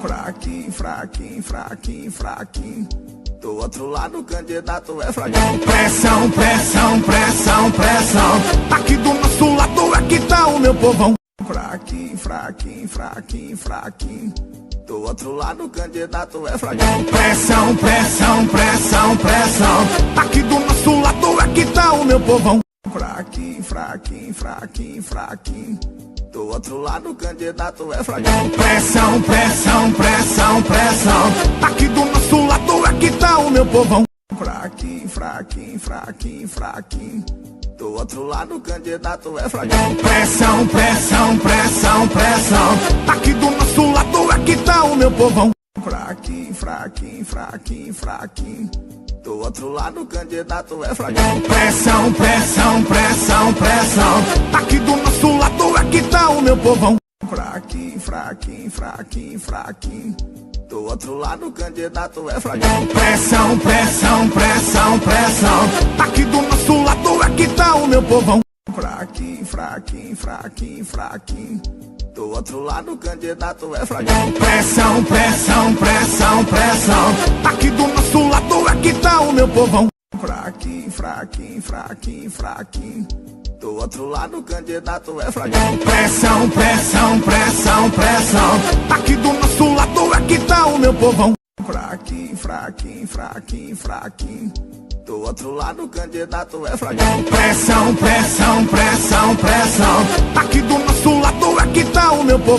Fraquinho, fraquinho, fraquinho, fraquinho. Do outro lado o candidato é fraquinho. Pressão, pressão, pressão, pressão. Aqui do nosso lado é que tá o meu povão. Fraquinho, fraquinho, fraquinho, fraquinho. Do outro lado o candidato é fraquinho. Pressão, pressão, pressão, pressão. Aqui do nosso lado é que tá o meu povão. Fraquinho, fraquinho, fraquinho, fraquinho. Do outro lado o candidato é fraquinho. Pressão, pressão, pressão, pressão. Aqui do nosso lado é que tá o meu povão. Fraquinho, fraquinho, fraquinho, fraquinho. Do outro lado o candidato é fraquinho. Pressão, pressão, pressão, pressão. Aqui do nosso lado é que tá o meu povão. Fraquinho, fraquinho, fraquinho, fraquinho. Do outro lado o candidato é fraquinho. Pressão, pressão, pressão, pressão. Aqui do nosso lado é que tá o meu povão. Fraquinho, fraquinho, fraquinho, fraquinho. Do outro lado o candidato é fraquinho. Pressão, pressão, pressão, pressão. Aqui do nosso lado é que tá o meu povão. Fraquinho, fraquinho, fraquinho, fraquinho. Do outro lado o candidato é fraquinho. Pressão, pressão, pressão, pressão. Aqui do nosso lado é que tá o meu povão. Fraquinho, fraquinho, fraquinho, fraquinho. Do outro lado o candidato é fraquinho. Pressão, pressão, pressão, pressão. Aqui do nosso lado é que tá o meu povão. Fraquinho, fraquinho, fraquinho, fraquinho. Do outro lado o candidato é fraquinho. Pressão, pressão, pressão, pressão. Aqui do nosso lado é que tá o meu povão.